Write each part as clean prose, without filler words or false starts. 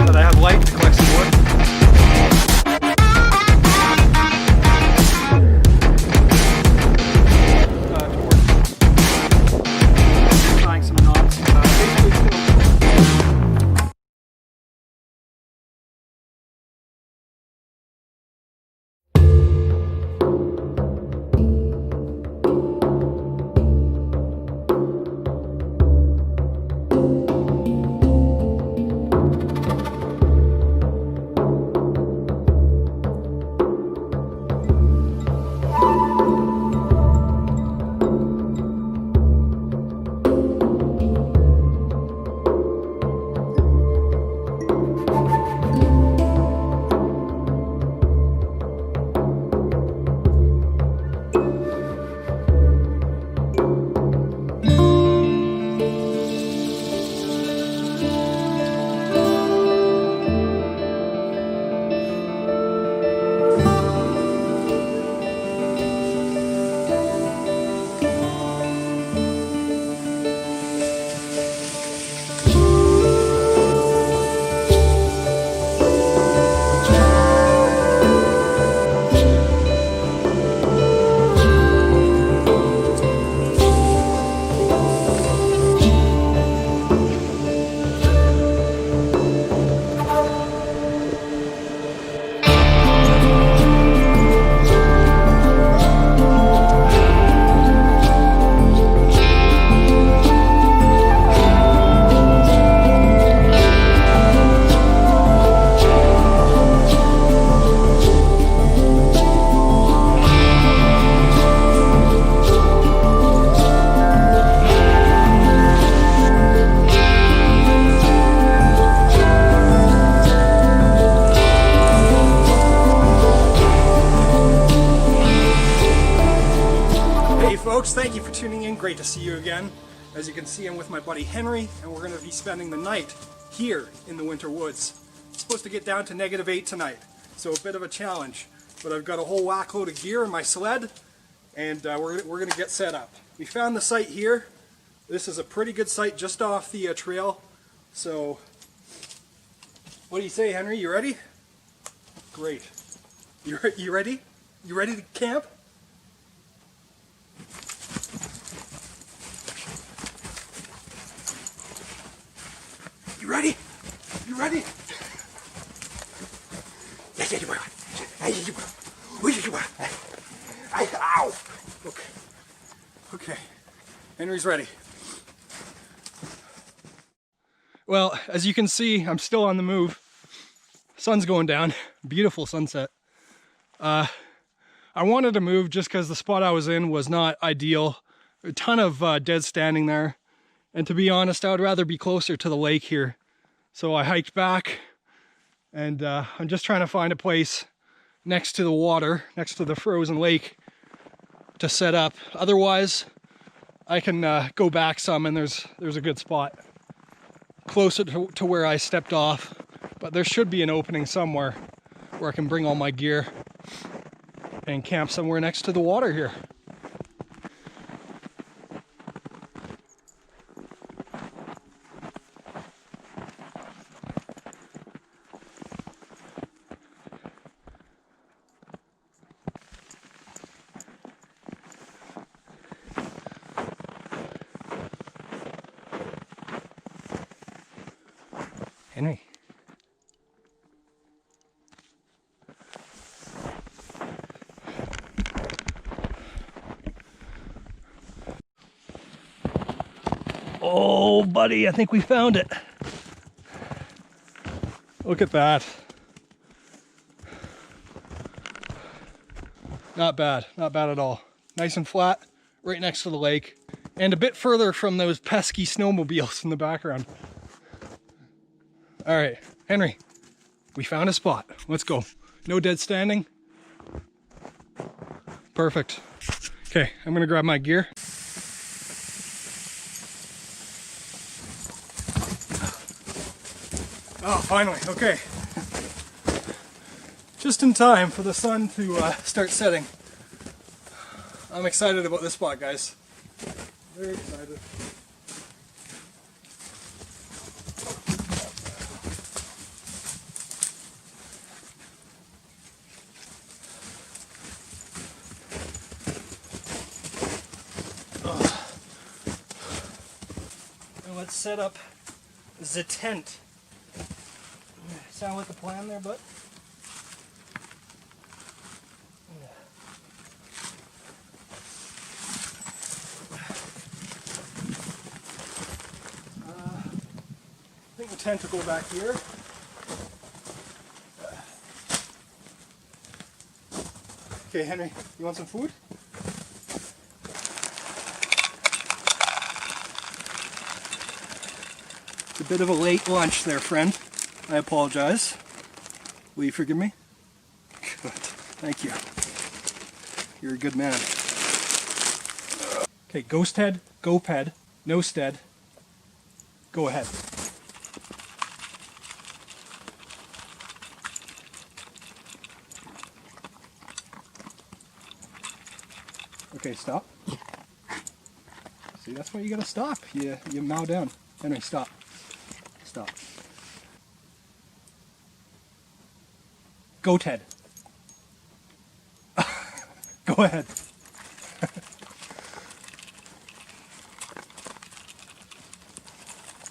That I have light to collect some wood. Tying some knots. Basically it's gonna folks, thank you for tuning in. Great to see you again. As you can see, I'm with my buddy Henry, and we're going to be spending the night here in the winter woods. It's supposed to get down to -8 tonight, so a bit of a challenge. But I've got a whole whack load of gear in my sled, and we're going to get set up. We found the site here. This is a pretty good site just off the trail. So, what do you say, Henry? You ready? Great. You ready? You ready to camp? You ready? You ready? Yeah, you are. Ow! Okay. Okay. Henry's ready. Well, as you can see, I'm still on the move. Sun's going down. Beautiful sunset. I wanted to move just because the spot I was in was not ideal. A ton of dead standing there. And to be honest, I would rather be closer to the lake here. So I hiked back, and I'm just trying to find a place next to the water, next to the frozen lake, to set up. Otherwise, I can go back some, and there's a good spot closer to where I stepped off. But there should be an opening somewhere where I can bring all my gear and camp somewhere next to the water here. Henry. Oh, buddy, I think we found it. Look at that. Not bad, not bad at all. Nice and flat, right next to the lake, and a bit further from those pesky snowmobiles in the background. All right, Henry, We found a spot. Let's go. No dead standing. Perfect. Okay, I'm gonna grab my gear. Oh, finally, okay. Just in time for the sun to start setting. I'm excited about this spot, guys. Very excited. And let's set up the tent. Sound like a plan there, bud? I think the tent will go back here. Okay, Henry, you want some food? It's a bit of a late lunch there, friend. I apologize. Will you forgive me? Good. Thank you. You're a good man. Okay, ghost head, go ped, no stead. Go ahead. Okay, stop. See, that's why you gotta stop. You mow down. Henry, stop. Stop. Goat head. Go ahead.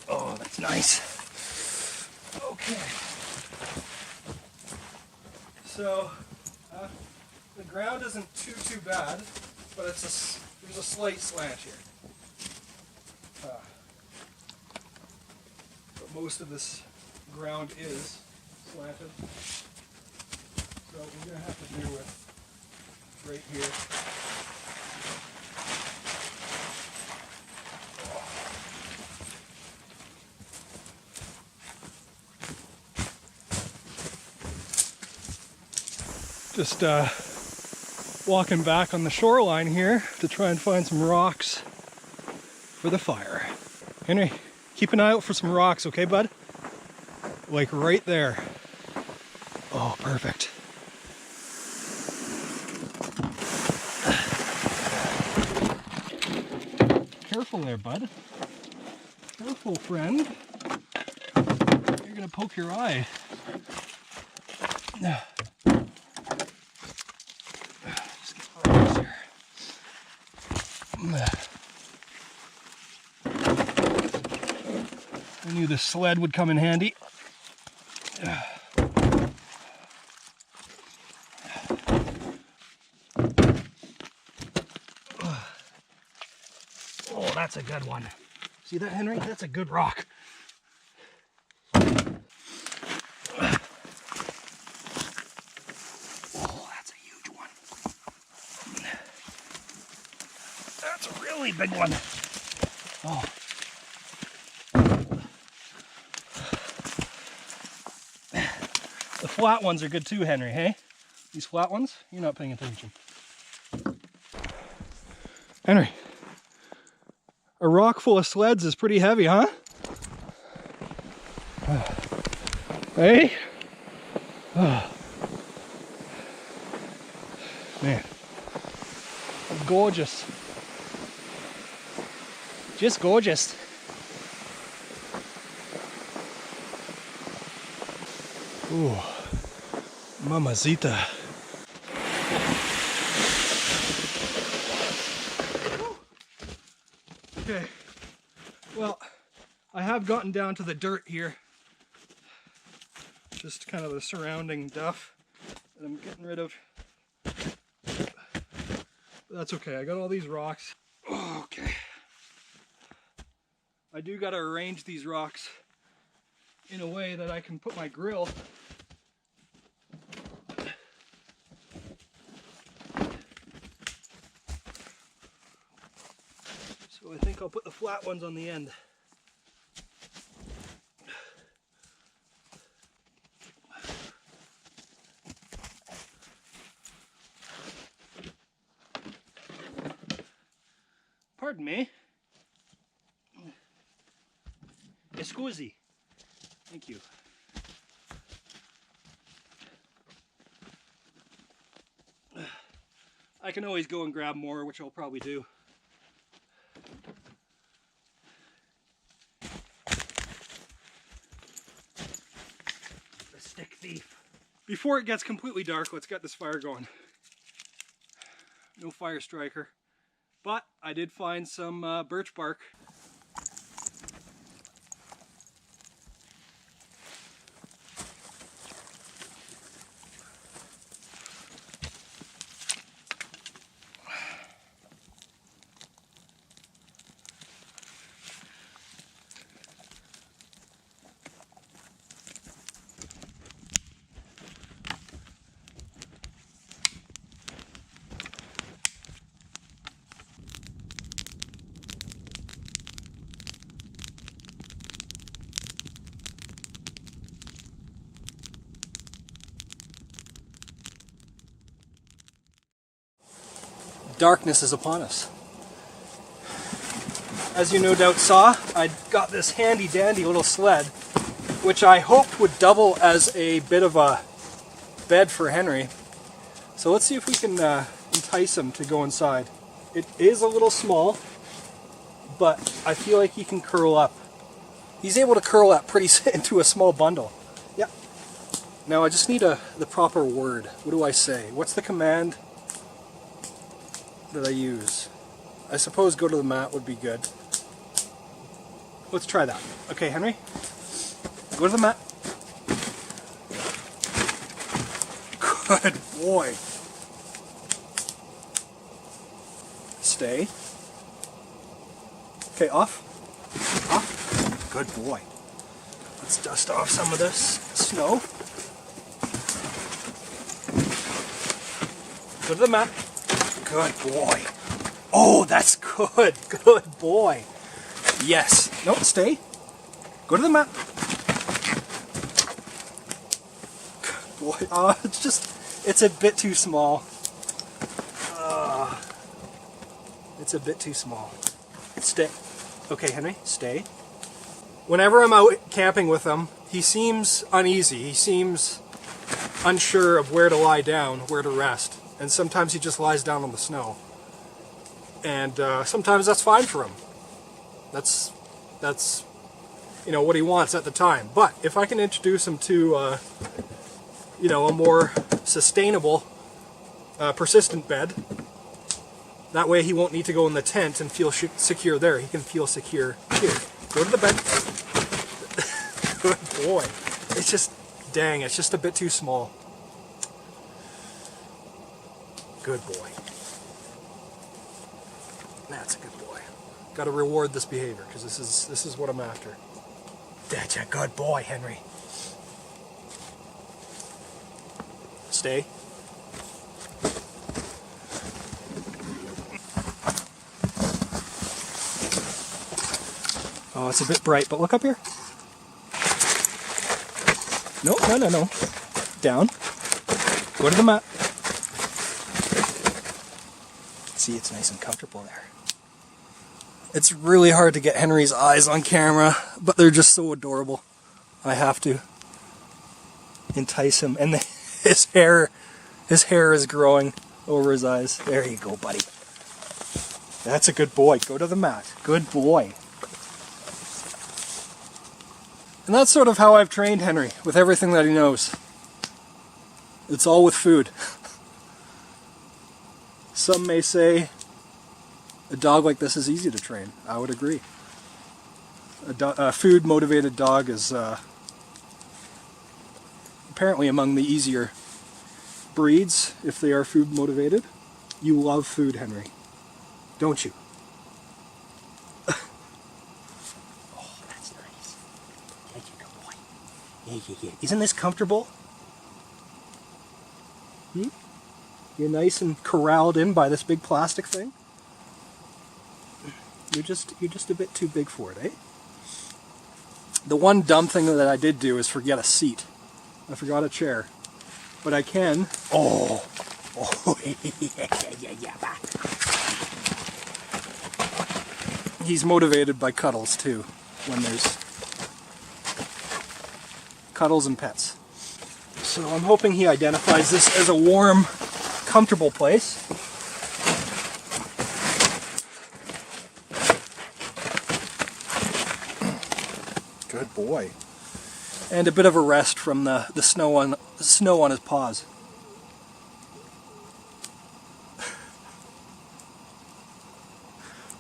Oh, that's nice. Okay. So, the ground isn't too bad, but there's a slight slant here. But most of this ground is slanted. So we're going to have to do with right here. Just walking back on the shoreline here to try and find some rocks for the fire. Henry, keep an eye out for some rocks, okay, bud? Like right there. Oh, perfect. Careful there, bud. Careful, friend. You're gonna poke your eye. I knew the sled would come in handy. Oh, that's a good one. See that, Henry? That's a good rock. Oh, that's a huge one. That's a really big one. Oh. The flat ones are good too, Henry, hey? These flat ones? You're not paying attention. Henry, a rock full of sleds is pretty heavy, huh? Hey? Oh. Man, gorgeous. Just gorgeous. Ooh, mamacita. Okay, well, I have gotten down to the dirt here. Just kind of the surrounding duff that I'm getting rid of. But that's okay, I got all these rocks. Oh, okay. I do gotta arrange these rocks in a way that I can put my grill so I think I'll put the flat ones on the end. Pardon me. Scusi. Thank you. I can always go and grab more, which I'll probably do. The stick thief. Before it gets completely dark, let's get this fire going. No fire striker, but I did find some birch bark. Darkness is upon us. As you no doubt saw, I got this handy dandy little sled, which I hoped would double as a bit of a bed for Henry. So let's see if we can entice him to go inside. It is a little small, but I feel like he can curl up. He's able to curl up pretty into a small bundle. Yep. Now I just need the proper word. What do I say? What's the command that I use? I suppose go to the mat would be good. Let's try that. Okay, Henry, go to the mat. Good boy. Stay. Okay, off. Off. Good boy. Let's dust off some of this snow. Go to the mat. Good boy. Oh, that's good. Good boy. Yes. No, stay. Go to the mat. Good boy. Oh, it's a bit too small. It's a bit too small. Stay. Okay, Henry, stay. Whenever I'm out camping with him, he seems uneasy. He seems unsure of where to lie down, where to rest. And sometimes he just lies down on the snow. And sometimes that's fine for him. That's you know, what he wants at the time. But if I can introduce him to you know, a more sustainable, persistent bed, that way he won't need to go in the tent and feel secure there. He can feel secure here. Go to the bed. Good boy. It's just, dang, it's just a bit too small. Good boy. That's a good boy. Got to reward this behavior because this is what I'm after. That's a good boy, Henry. Stay. Oh, it's a bit bright, but look up here. No. Down. Go to the mat. See, it's nice and comfortable there. It's really hard to get Henry's eyes on camera, but they're just so adorable. I have to entice him, and his hair is growing over his eyes. There you go, buddy. That's a good boy. Go to the mat. Good boy. And that's sort of how I've trained Henry, with everything that he knows. It's all with food. Some may say a dog like this is easy to train. I would agree. A food-motivated dog is apparently among the easier breeds, if they are food-motivated. You love food, Henry, don't you? Oh, that's nice. Thank you, good boy. Yeah. Isn't this comfortable? You're nice and corralled in by this big plastic thing? You're just a bit too big for it, eh? The one dumb thing that I did do is forget a seat. I forgot a chair. But I can... Oh, yeah. he's motivated by cuddles too, when there's cuddles and pets. So I'm hoping he identifies this as a warm, comfortable place. Good boy. And a bit of a rest from the snow on his paws.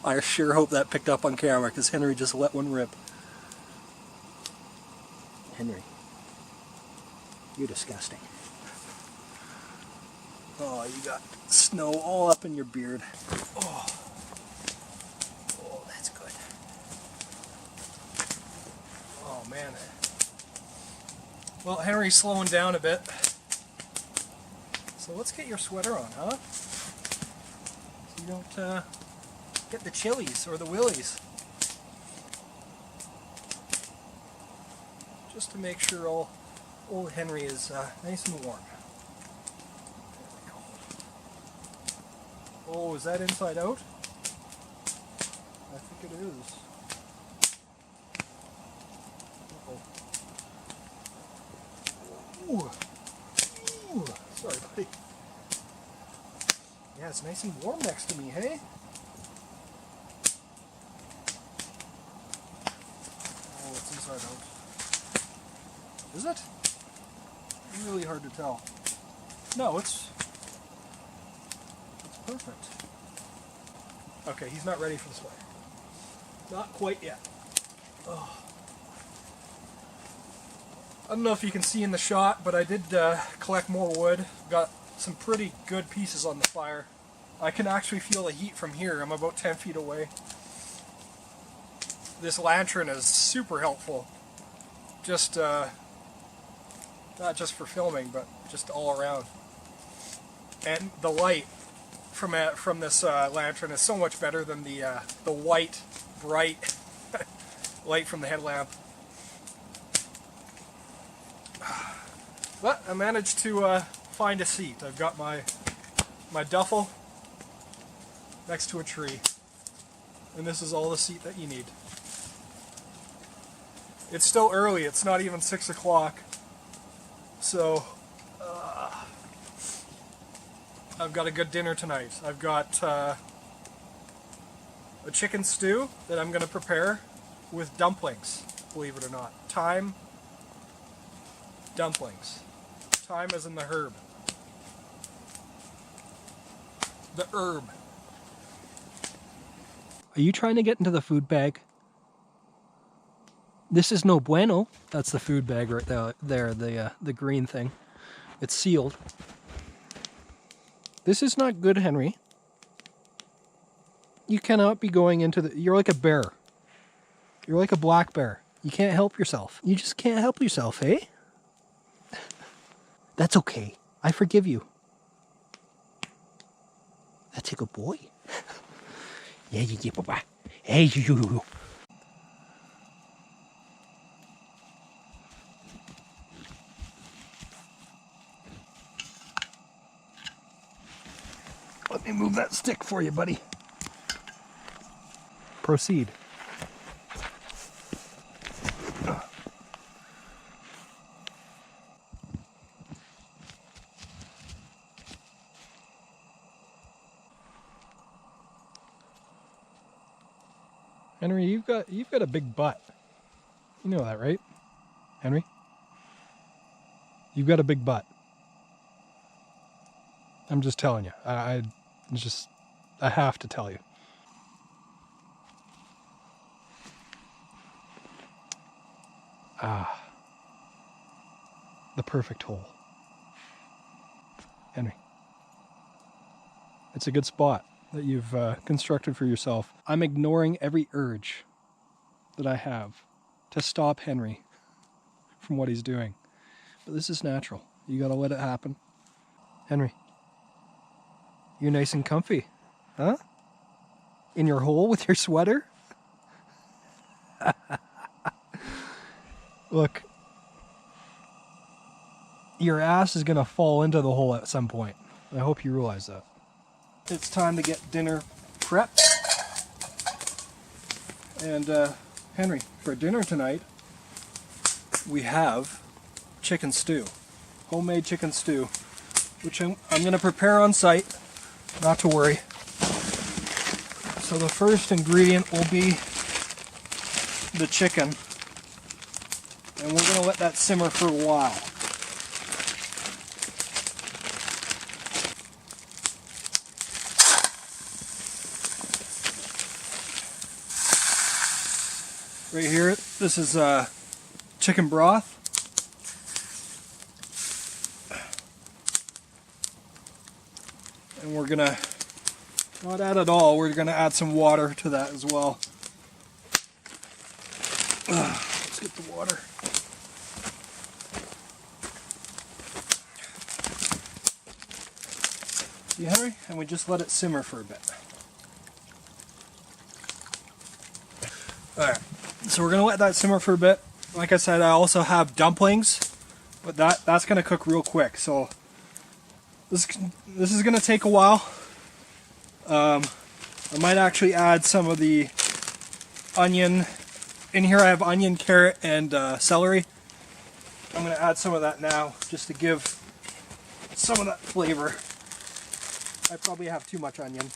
I sure hope that picked up on camera, because Henry just let one rip. Henry, you're disgusting. Oh, you got snow all up in your beard. Oh, oh, that's good. Oh man. Well, Henry's slowing down a bit. So let's get your sweater on, huh? So you don't get the chillies or the willies. Just to make sure old Henry is nice and warm. There we go. Oh, is that inside out? I think it is. Uh-oh. Ooh. Ooh. Sorry, buddy. Yeah, it's nice and warm next to me, hey? Oh, it's inside out. Is it? Really hard to tell. No, it's perfect. Okay, he's not ready for the sweater. Not quite yet. Oh. I don't know if you can see in the shot, but I did collect more wood. Got some pretty good pieces on the fire. I can actually feel the heat from here. I'm about 10 feet away. This lantern is super helpful. Just not just for filming, but just all around. And the light from this lantern is so much better than the white, bright light from the headlamp. But I managed to find a seat. I've got my duffel next to a tree, and this is all the seat that you need. It's still early. It's not even 6 o'clock. So, I've got a good dinner tonight. I've got a chicken stew that I'm going to prepare with dumplings, believe it or not. Thyme dumplings. Thyme as in the herb. The herb. Are you trying to get into the food bag? This is no bueno. That's the food bag right there, the green thing. It's sealed. This is not good, Henry. You cannot be going into the... You're like a bear. You're like a black bear. You can't help yourself. You just can't help yourself, eh? That's okay. I forgive you. That's a good boy. Yeah, Papa. Hey, you. Let me move that stick for you, buddy. Proceed. Henry, you've got a big butt. You know that, right? Henry? You've got a big butt. I'm just telling you. I have to tell you. Ah. The perfect hole. Henry. It's a good spot that you've constructed for yourself. I'm ignoring every urge that I have to stop Henry from what he's doing. But this is natural. You gotta let it happen. Henry. You're nice and comfy, huh? In your hole with your sweater? Look, your ass is gonna fall into the hole at some point. I hope you realize that. It's time to get dinner prepped. And Henry, for dinner tonight, we have chicken stew. Homemade chicken stew, which I'm going to prepare on site, not to worry. So the first ingredient will be the chicken, and we're going to let that simmer for a while. Right here, this is chicken broth. And we're gonna not add it all, we're gonna add some water to that as well. Let's get the water. See, Henry? And we just let it simmer for a bit. Alright, so we're gonna let that simmer for a bit. Like I said, I also have dumplings, but that's gonna cook real quick. So this is gonna take a while. I might actually add some of the onion. In here I have onion, carrot, and celery. I'm gonna add some of that now, just to give some of that flavor. I probably have too much onion.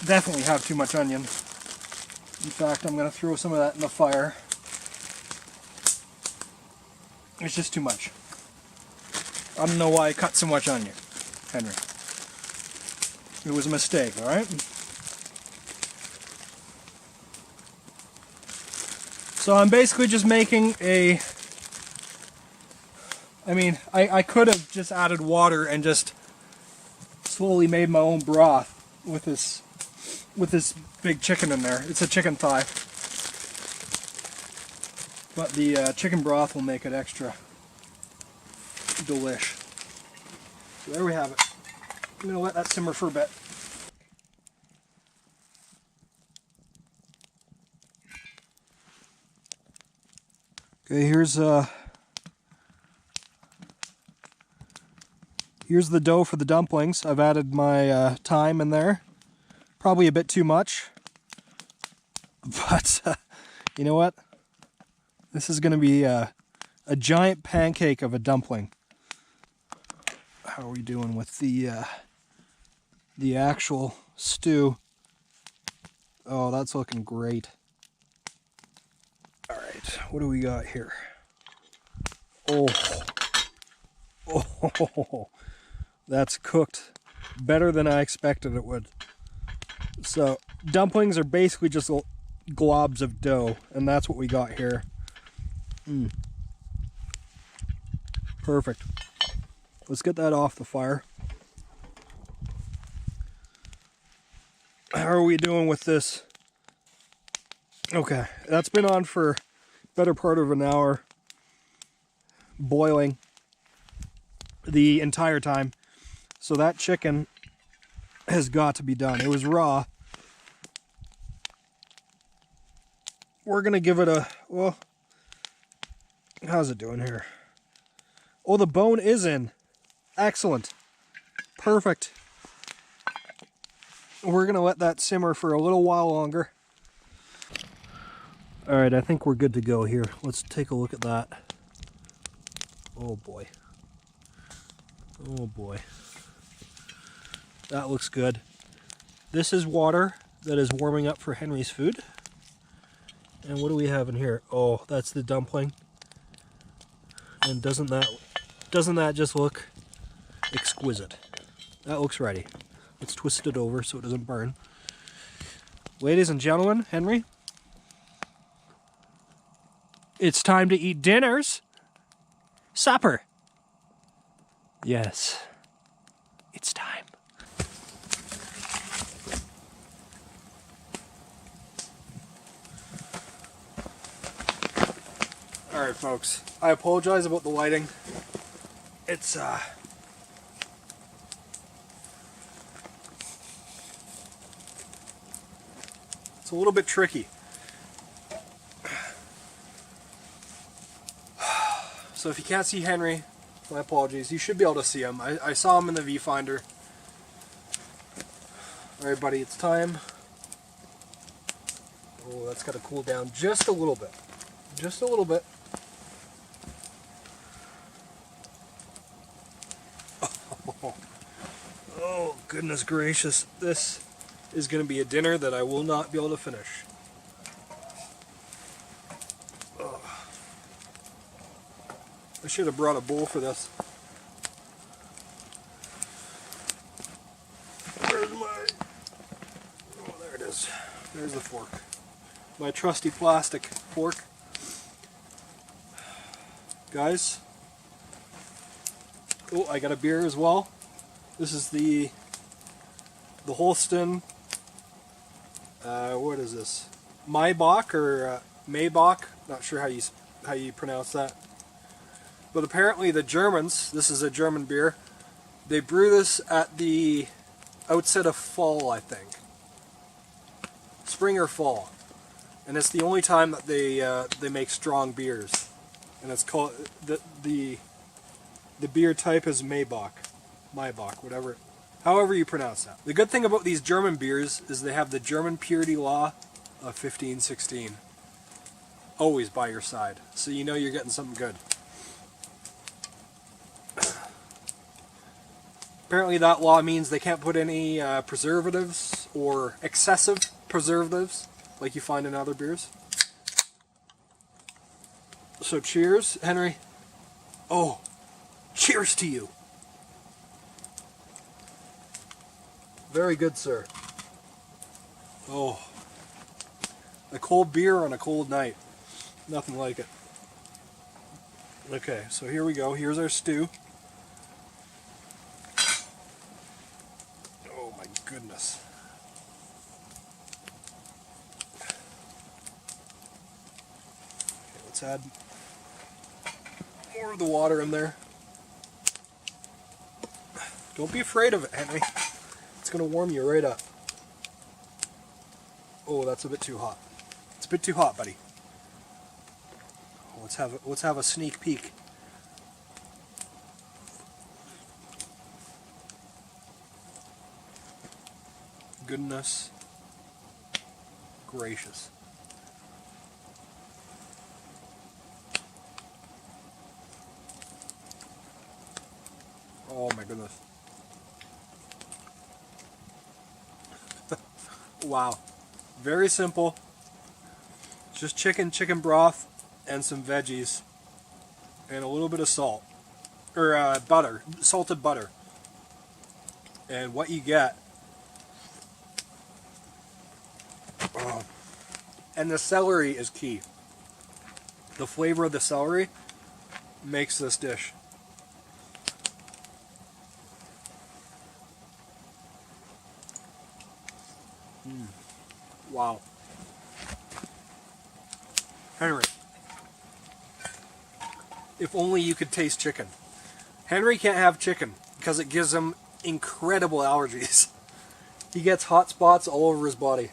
Definitely have too much onion. In fact, I'm gonna throw some of that in the fire. It's just too much. I don't know why I cut so much onion, Henry. It was a mistake, alright? So I'm basically just making a... I could have just added water and just slowly made my own broth with this big chicken in there. It's a chicken thigh. But the chicken broth will make it extra delish. So there we have it. I'm going to let that simmer for a bit. Okay, here's the dough for the dumplings. I've added my thyme in there. Probably a bit too much. But you know what? This is going to be a giant pancake of a dumpling. How are we doing with the actual stew? Oh, that's looking great. All right, what do we got here? Oh, that's cooked better than I expected it would. So dumplings are basically just globs of dough, and that's what we got here. Perfect. Let's get that off the fire. How are we doing with this? Okay, that's been on for better part of an hour, boiling the entire time. So that chicken has got to be done. It was raw. We're gonna give it a, well, how's it doing here? Oh, the bone is in. Excellent. Perfect. We're gonna let that simmer for a little while longer. All right, I think we're good to go here. Let's take a look at that. Oh boy. Oh boy. That looks good. This is water that is warming up for Henry's food. And what do we have in here? Oh, that's the dumpling. And doesn't that just look exquisite? That looks ready. Let's twist it over so it doesn't burn. Ladies and gentlemen, Henry, it's time to eat dinners. Supper. Yes, it's time. Alright folks, I apologize about the lighting. It's a little bit tricky. So if you can't see Henry, my apologies. You should be able to see him. I saw him in the viewfinder. Alright buddy, it's time. Oh, that's got to cool down just a little bit. Just a little bit. Oh, goodness gracious. This is going to be a dinner that I will not be able to finish. Oh. I should have brought a bowl for this. Where's my... Oh, there it is. There's the fork. My trusty plastic fork. Guys. Oh, I got a beer as well. This is the Holston, what is this? Maybach or Maybach? Not sure how you pronounce that. But apparently the Germans, this is a German beer, they brew this at the outset of fall, I think. Spring or fall. And it's the only time that they make strong beers. And it's called, the beer type is Maybach, whatever, however you pronounce that. The good thing about these German beers is they have the German purity law of 1516 always by your side, so you know you're getting something good. Apparently that law means they can't put any preservatives or excessive preservatives like you find in other beers. So cheers, Henry. Oh, cheers to you. Very good, sir. Oh, a cold beer on a cold night. Nothing like it. Okay, so here we go. Here's our stew. Oh my goodness. Okay, let's add more of the water in there. Don't be afraid of it, Henry. It's going to warm you right up. Oh, that's a bit too hot. It's a bit too hot, buddy. Let's have a sneak peek. Goodness gracious. Oh my goodness. Wow. Very simple. Just chicken broth and some veggies and a little bit of salt or butter, salted butter. And what you get, and the celery is key. The flavor of the celery makes this dish. Wow. Henry, if only you could taste chicken. Henry can't have chicken because it gives him incredible allergies. He gets hot spots all over his body.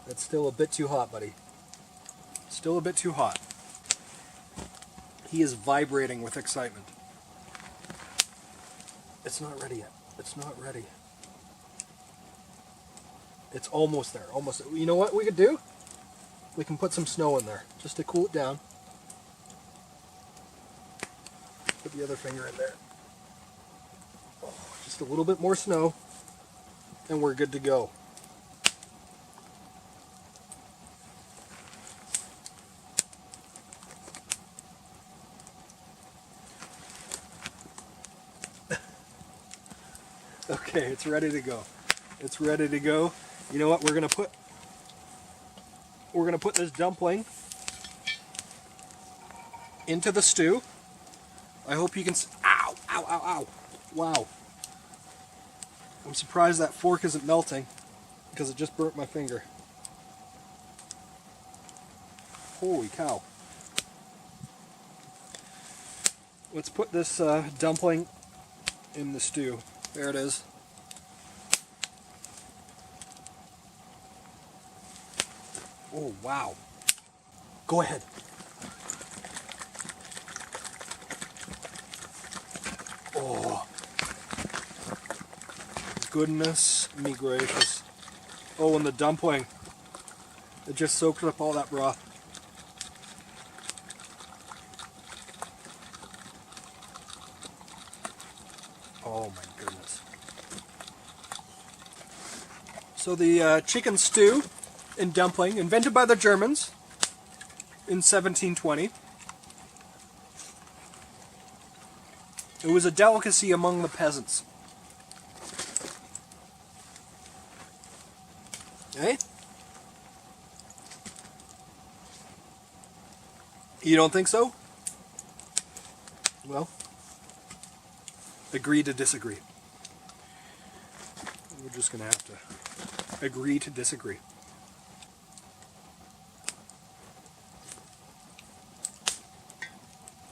That's still a bit too hot, buddy. Still a bit too hot. He is vibrating with excitement. It's not ready yet. It's not ready. It's almost there. Almost. You know what we could do? We can put some snow in there just to cool it down. Put the other finger in there. Oh, just a little bit more snow and we're good to go. Okay, it's ready to go. It's ready to go. You know what? We're gonna put this dumpling into the stew. I hope you can. Ow! Ow! Ow! Ow! Wow! I'm surprised that fork isn't melting because it just burnt my finger. Holy cow! Let's put this dumpling in the stew. There it is. Oh, wow. Go ahead. Oh. Goodness me gracious. Oh, and the dumpling. It just soaked up all that broth. Oh my goodness. So the chicken stew and dumpling, invented by the Germans in 1720. It was a delicacy among the peasants. Eh? You don't think so? Well, agree to disagree. We're just going to have to agree to disagree.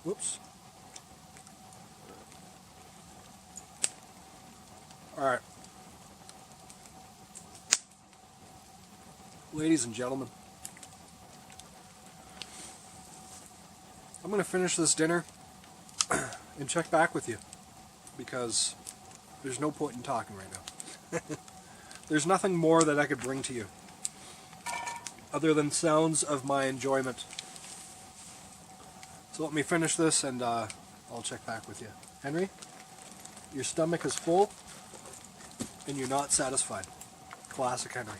Whoops. All right. Ladies and gentlemen, I'm going to finish this dinner and check back with you because there's no point in talking right now. There's nothing more that I could bring to you other than sounds of my enjoyment. So let me finish this and I'll check back with you. Henry, your stomach is full and you're not satisfied. Classic Henry.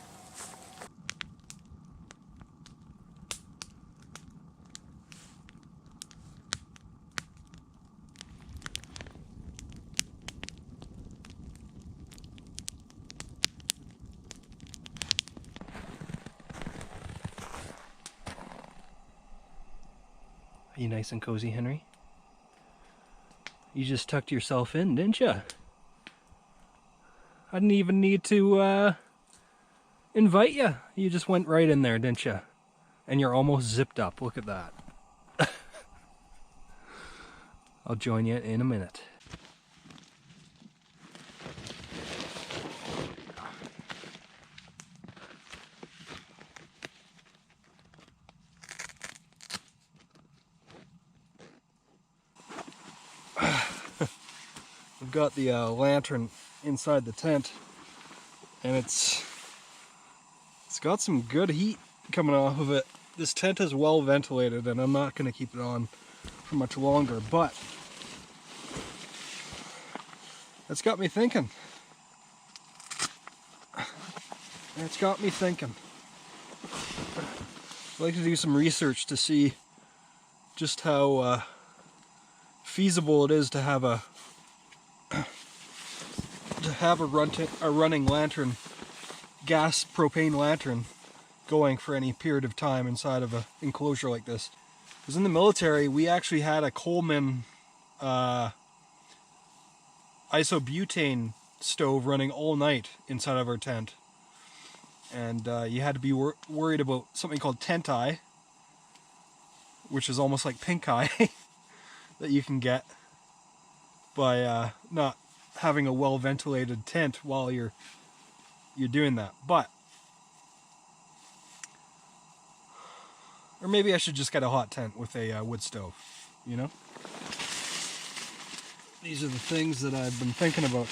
Are you nice and cozy, Henry? You just tucked yourself in, didn't you? I didn't even need to invite you. You just went right in there, didn't you? And you're almost zipped up. Look at that. I'll join you in a minute. We've got the lantern inside the tent, and it's got some good heat coming off of it. This tent is well ventilated, and I'm not going to keep it on for much longer, but it's got me thinking. It's got me thinking. I'd like to do some research to see just how feasible it is to have a running lantern, gas propane lantern, going for any period of time inside of an enclosure like this. Because in the military, we actually had a Coleman isobutane stove running all night inside of our tent. And you had to be worried about something called tent eye, which is almost like pink eye that you can get by not having a well ventilated tent while you're doing that. But or maybe I should just get a hot tent with a wood stove, you know? These are the things that I've been thinking about.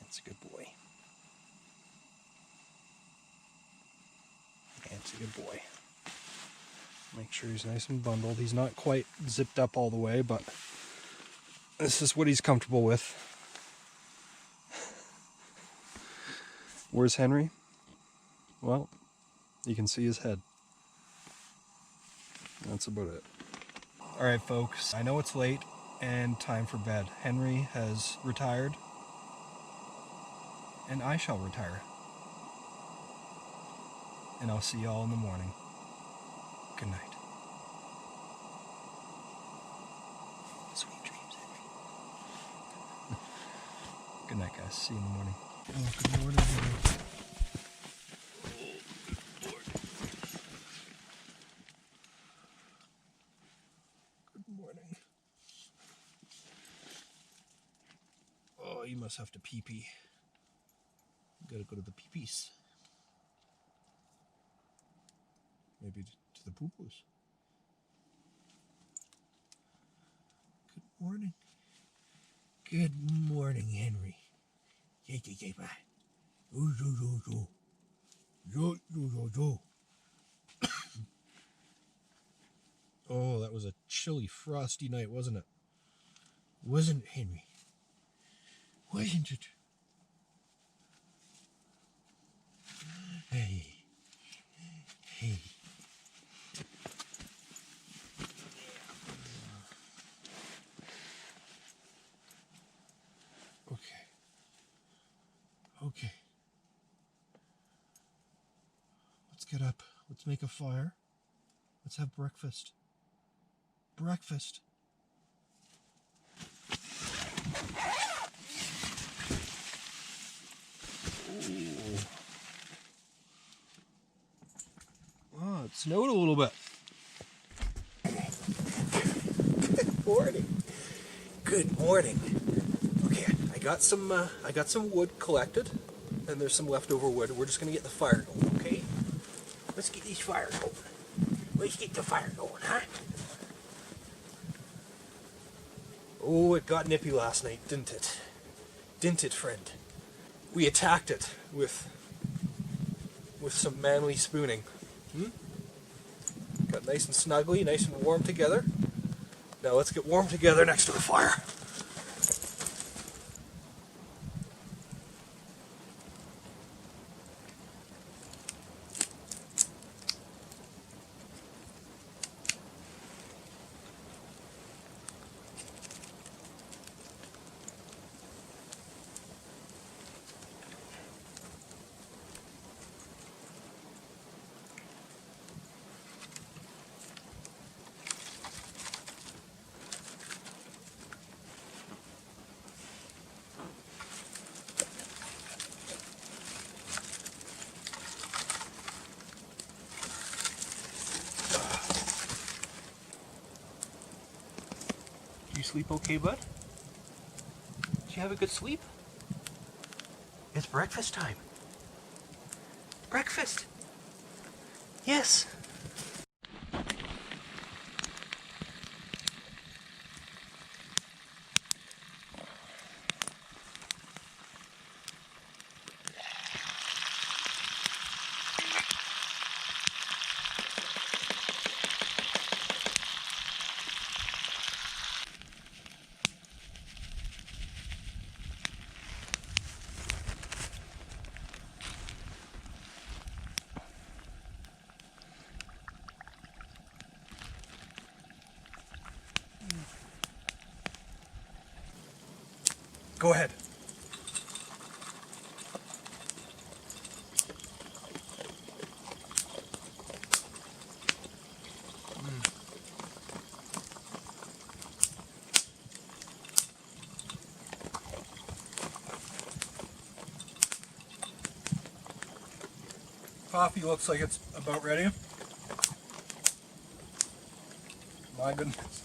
That's a good boy. That's a good boy. Make sure he's nice and bundled. He's not quite zipped up all the way, but this is what he's comfortable with. Where's Henry? Well, you can see his head. That's about it. Alright folks, I know it's late and time for bed. Henry has retired, and I shall retire. And I'll see y'all in the morning. Good night. Sweet dreams, Henry. Good night, guys. See you in the morning. Oh, good morning, Henry. Good morning. Oh, you must have to pee-pee. You gotta go to the pee-pees. Maybe to the poo-poos. morning. Good morning, Henry. Oh, that was a chilly, frosty night, wasn't it? Wasn't it, Henry? Wasn't it? Hey. Hey. Okay. Okay. Let's get up. Let's make a fire. Let's have breakfast. Breakfast. Ooh. Oh, it snowed a little bit. Good morning. Good morning. Okay, I got some wood collected, and there's some leftover wood. We're just gonna get the fire going, okay? Let's get this fire going. Let's get the fire going, huh? Oh, it got nippy last night, didn't it? Didn't it, friend? We attacked it with some manly spooning. Got nice and snuggly, nice and warm together. Now let's get warm together next to the fire. You sleep okay, bud? Did you have a good sleep? It's breakfast time. Breakfast. Yes. Go ahead. Coffee looks like it's about ready. My goodness.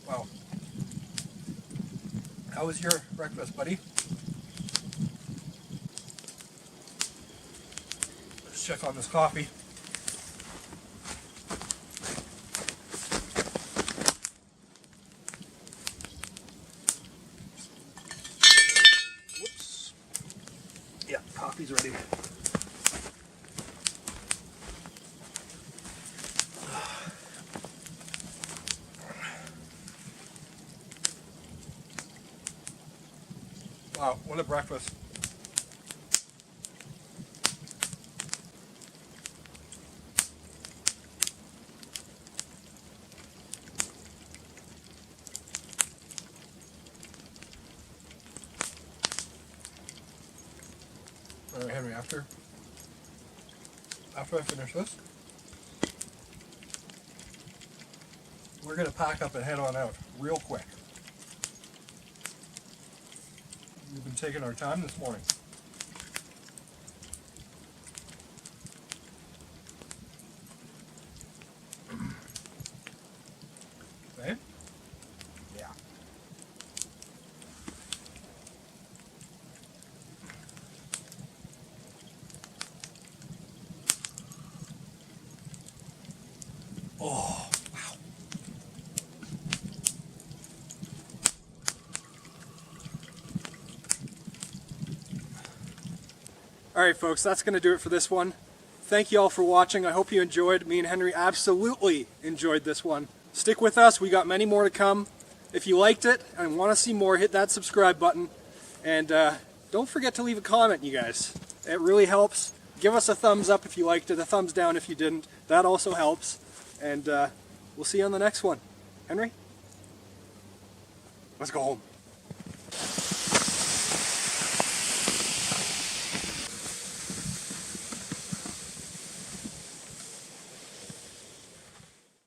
Wow. How was your breakfast, buddy? Let's check on this coffee. Whoops. Yeah, coffee's ready. Wow, what a breakfast. All right, Henry, after I finish this, we're gonna pack up and head on out real quick. We've been taking our time this morning. Alright folks, that's going to do it for this one. Thank you all for watching. I hope you enjoyed. Me and Henry absolutely enjoyed this one. Stick with us. We got many more to come. If you liked it and want to see more, hit that subscribe button. And don't forget to leave a comment, you guys. It really helps. Give us a thumbs up if you liked it, a thumbs down if you didn't. That also helps. And we'll see you on the next one. Henry? Let's go home.